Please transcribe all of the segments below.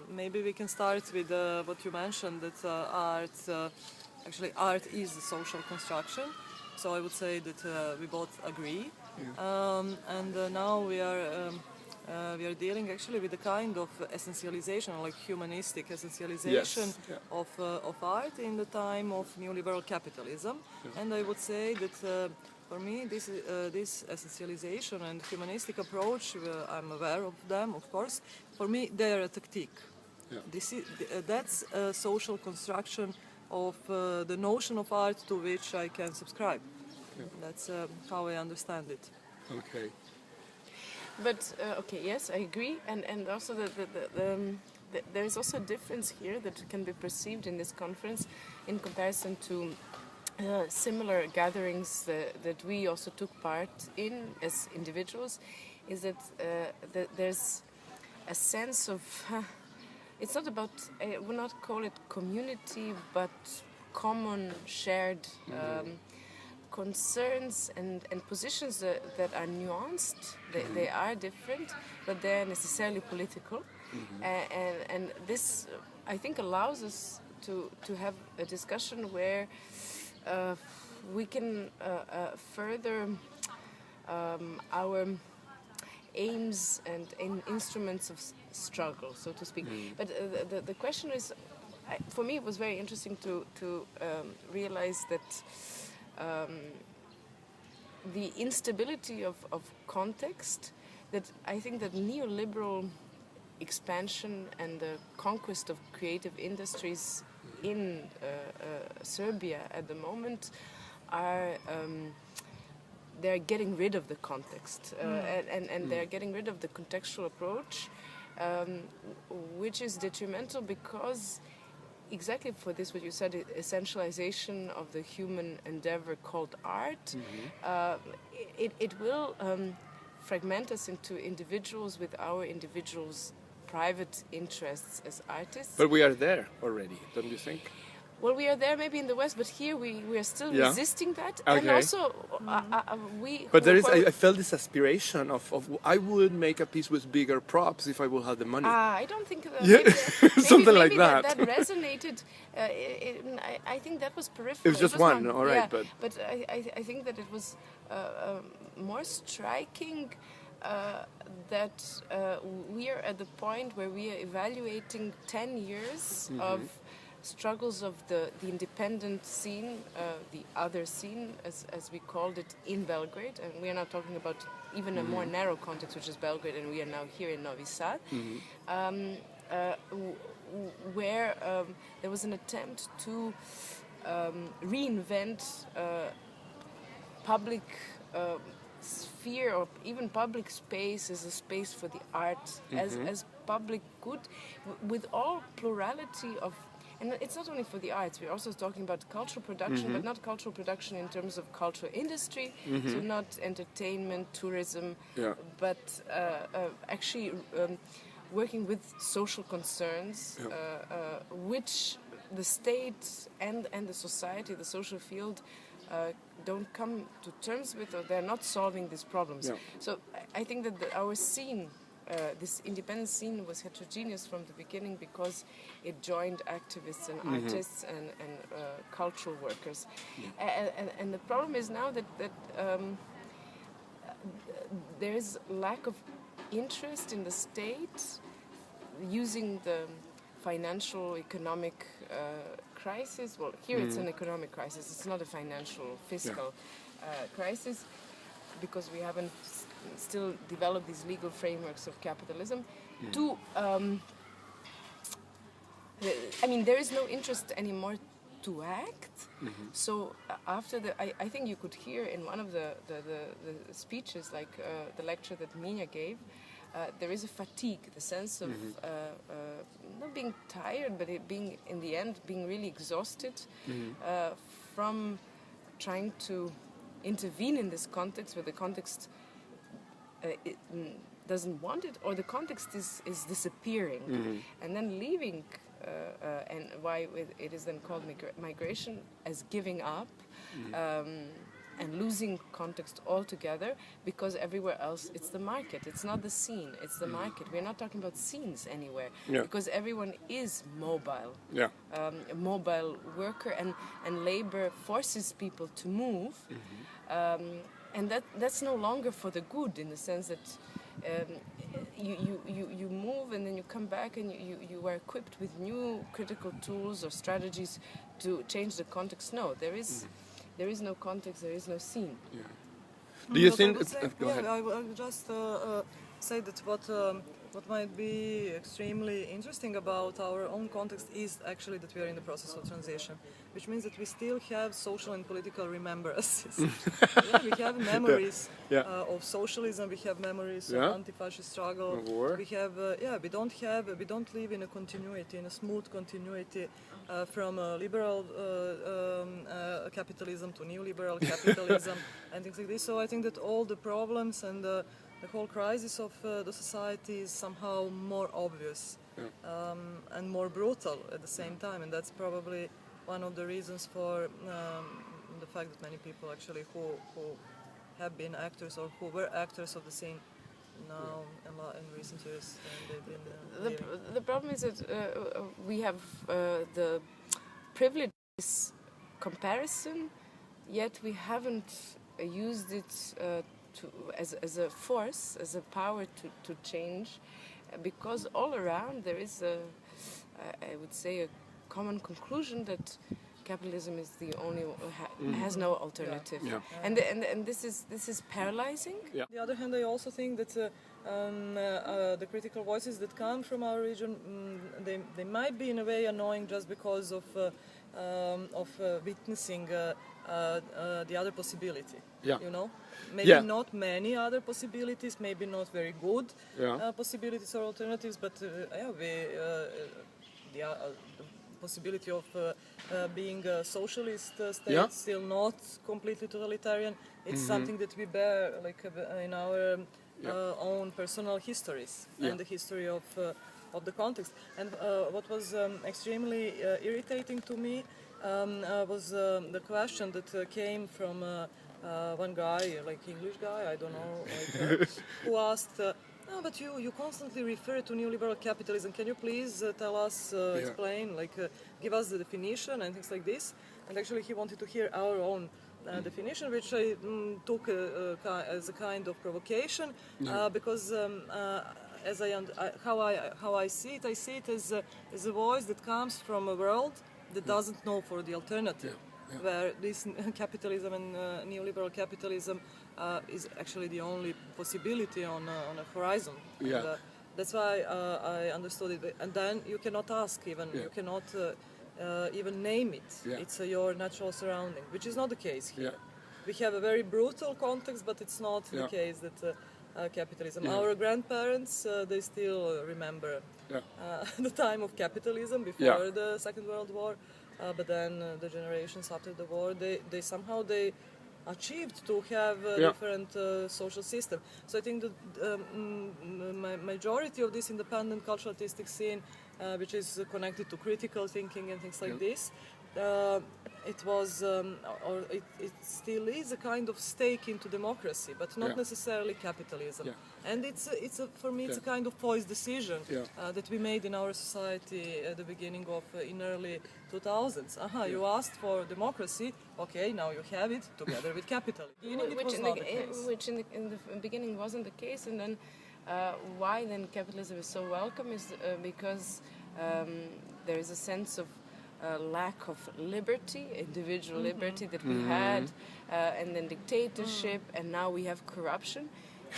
Maybe we can start with what you mentioned, that art is a social construction. So I would say that we both agree. Now we are dealing actually with a kind of essentialization, like humanistic essentialization of art in the time of neoliberal capitalism. And I would say that for me, this essentialization and humanistic approach, I'm aware of them, of course. For me, they are a tactique. That's a social construction of the notion of art to which I can subscribe. That's how I understand it. Okay. But yes, I agree, and also there is also a difference here that can be perceived in this conference in comparison to similar gatherings that we also took part in as individuals, is that there's a sense of it's not about, I would not call it community, but common shared concerns and positions that are nuanced. They are different, but they're necessarily political. And this, I think, allows us to have a discussion where we can further our aims and instruments of struggle, so to speak. But the question is, for me, it was very interesting to realize that the instability of context, that I think that neoliberal expansion and the conquest of creative industries in Serbia at the moment are they're getting rid of the context and they're getting rid of the contextual approach, which is detrimental because exactly for this, what you said, essentialization of the human endeavor called art, it will fragment us into individuals with our individuals' private interests as artists. But we are there already, don't you think? Well, we are there maybe in the West, but here we are still resisting that. Okay. And also, we... But there is, I felt this aspiration of I would make a piece with bigger props if I would have the money. I don't think that... Maybe, something like that. That resonated. I think that was peripheral. It was just one, all right. Yeah, but I think that it was more striking that we are at the point where we are evaluating 10 years of struggles of the independent scene, the other scene, as we called it, in Belgrade. And we are now talking about even a more narrow context, which is Belgrade, and we are now here in Novi Sad, where there was an attempt to reinvent public sphere or even public space as a space for the art, as public good, with all plurality of. And it's not only for the arts, we're also talking about cultural production, but not cultural production in terms of cultural industry, so not entertainment, tourism, but actually working with social concerns, which the state and the society, the social field, don't come to terms with, or they're not solving these problems. So I think that our scene, this independent scene, was heterogeneous from the beginning because it joined activists and artists and cultural workers. And the problem is now that there is lack of interest in the state using the financial, economic crisis. Well, here it's an economic crisis. It's not a financial, fiscal crisis, because we haven't still developed these legal frameworks of capitalism to I mean, there is no interest anymore to act. So after I think you could hear in one of the speeches, like the lecture that Minja gave, there is a fatigue, the sense of not being tired, but it being, in the end, being really exhausted from trying to intervene in this context, where the context doesn't want it, or the context is disappearing, and then leaving, and why it is then called migration, as giving up, and losing context altogether because everywhere else it's the market. It's not the scene, it's the market. We're not talking about scenes anywhere because everyone is mobile. Yeah. A mobile worker and labor forces people to move. And that's no longer for the good, in the sense that you move and then you come back and you are equipped with new critical tools or strategies to change the context. No, there is no context, there is no scene. Yeah. Do you But think? I would say, Go ahead. I would just say that what might be extremely interesting about our own context is actually that we are in the process of transition, which means that we still have social and political remembrances. We have memories of socialism. We have memories of anti-fascist struggle. War. We have we don't live in a continuity, in a smooth continuity. From liberal capitalism to neoliberal capitalism and things like this. So I think that all the problems and the whole crisis of the society is somehow more obvious and more brutal at the same time, and that's probably one of the reasons for the fact that many people actually who have been actors or who were actors of the scene now in recent years, they've been The problem is that we have the privileges comparison, yet we haven't used it as a force, as a power to change, because all around there is I would say a common conclusion that capitalism is the only has no alternative, and this is paralyzing. On the other hand, I also think that the critical voices that come from our region, they might be in a way annoying just because of witnessing the other possibility. You know, maybe not many other possibilities, maybe not very good possibilities or alternatives, but the possibility of being a socialist state, still not completely totalitarian. It's something that we bear like in our own personal histories and the history of the context. And what was extremely irritating to me was the question that came from one guy, like English guy, I don't know, like, who asked, no, but you constantly refer to neoliberal capitalism. Can you please tell us, explain, like give us the definition and things like this? And actually he wanted to hear our own definition, which I took as a kind of provocation, because how I see it as a voice that comes from a world that doesn't know for the alternative, where this capitalism and neoliberal capitalism is actually the only possibility on a horizon. And, that's why I understood it. And then you cannot ask even, you cannot even name it. It's your natural surrounding, which is not the case here. We have a very brutal context, but it's not the case that capitalism. Our grandparents, they still remember the time of capitalism before the Second World War, but then the generations after the war, they somehow achieved to have a different social system. So I think that majority of this independent cultural artistic scene, which is connected to critical thinking and things like this, it was, or it still is, a kind of stake into democracy, but not necessarily capitalism. And for me, it's a kind of poised decision that we made in our society at the beginning of, in early 2000s. You asked for democracy, okay, now you have it together with capitalism. Which in the beginning wasn't the case, and then why then capitalism is so welcome is because there is a sense of lack of liberty, individual liberty that we had, and then dictatorship, and now we have corruption,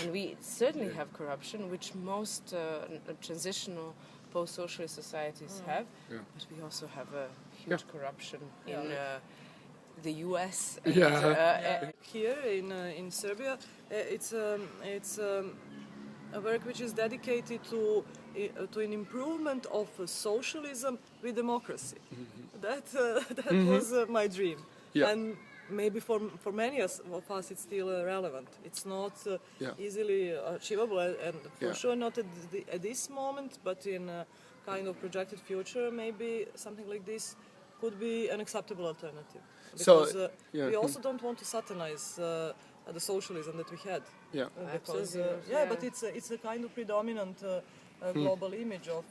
and we certainly have corruption, which most transitional post-socialist societies have, but we also have a huge corruption in the US. Here in Serbia, it's a work which is dedicated to an improvement of socialism with democracy. That was my dream, and maybe for many of us it's still relevant. It's not easily achievable, and for sure not at this moment, but in a kind of projected future, maybe something like this could be an acceptable alternative. So, Because yeah. we also don't want to satanize the socialism that we had. Yeah. Because Absolutely, but it's a kind of predominant global image of.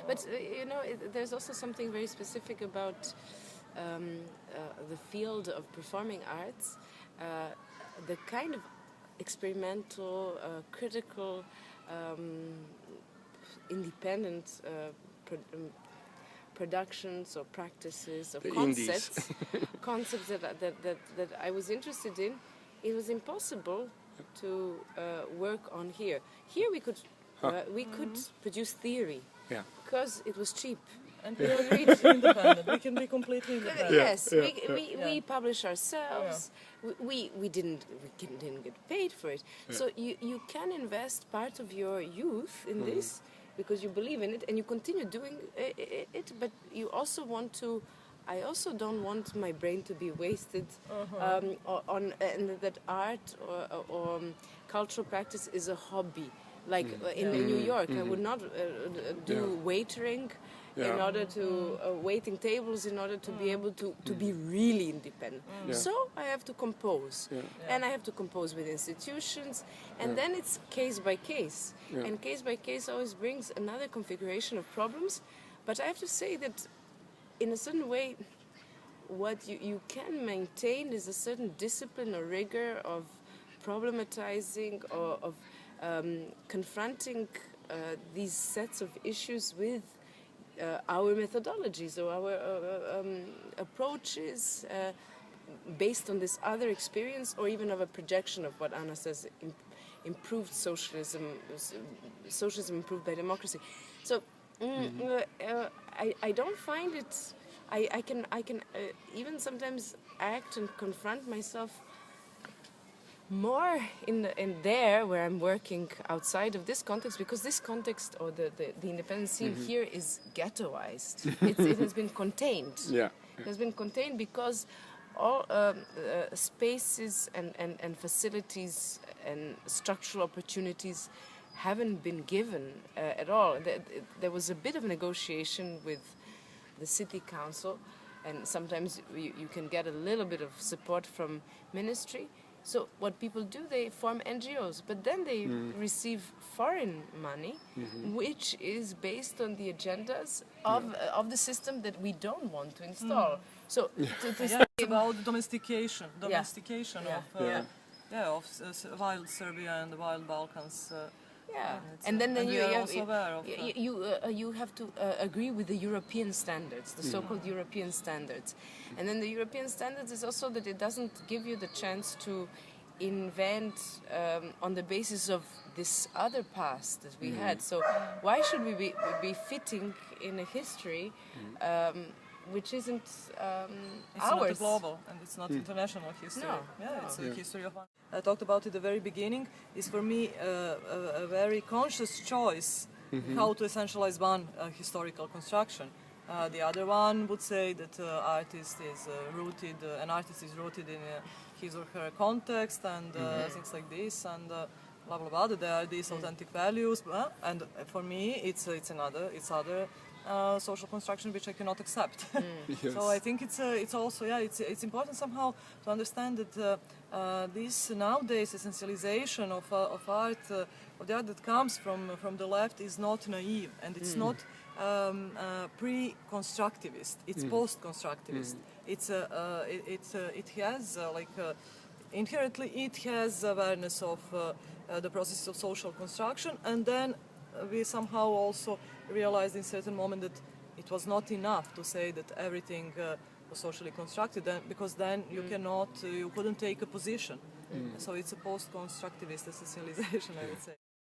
But you know, there's also something very specific about the field of performing arts, the kind of experimental, critical, independent productions or practices or The concepts that I was interested in. It was impossible to work on here. Here we could produce theory because it was cheap. And we are really independent. We can be completely independent. Yes, we publish ourselves. We didn't get paid for it. So you can invest part of your youth in this because you believe in it and you continue doing it. But you also want to. I also don't want my brain to be wasted on and that art or cultural practice is a hobby. Like in New York, I would not do waitering. In order to waiting tables, in order to be able to be really independent. So I have to compose, and I have to compose with institutions, and then it's case by case. And case by case always brings another configuration of problems. But I have to say that in a certain way, what you can maintain is a certain discipline or rigor of problematizing or of confronting these sets of issues with our methodologies or our approaches based on this other experience or even of a projection of what Anna says, improved socialism improved by democracy. So I don't find it, I can even sometimes act and confront myself more in there where I'm working outside of this context, because this context or the independent scene here is ghettoized. It has been contained. Yeah. It has been contained because all spaces and facilities and structural opportunities haven't been given at all. There was a bit of negotiation with the city council, and sometimes you can get a little bit of support from ministry. So what people do, they form NGOs, but then they receive foreign money, which is based on the agendas of the system that we don't want to install. So it's about domestication of wild Serbia and the wild Balkans. And then you you have to agree with the European standards, the so-called European standards. And then the European standards is also that it doesn't give you the chance to invent on the basis of this other past that we had. So why should we be fitting in a history which isn't it's ours? It's not global and it's not international history. No. It's a history of. I talked about it at the very beginning. Is for me a very conscious choice how to essentialize one historical construction. The other one would say that an artist is rooted in his or her context and things like this and blah blah blah. That there are these authentic values, and for me it's other social construction which I cannot accept. Yes. So I think it's also it's important somehow to understand that this nowadays essentialization of art of the art that comes from the left is not naive, and it's not pre-constructivist. It's post-constructivist. It has inherently it has awareness of the process of social construction, and then we somehow also realized in certain moment that it was not enough to say that everything was socially constructed, because then you couldn't take a position. So it's a post-constructivist essentialization, I would say.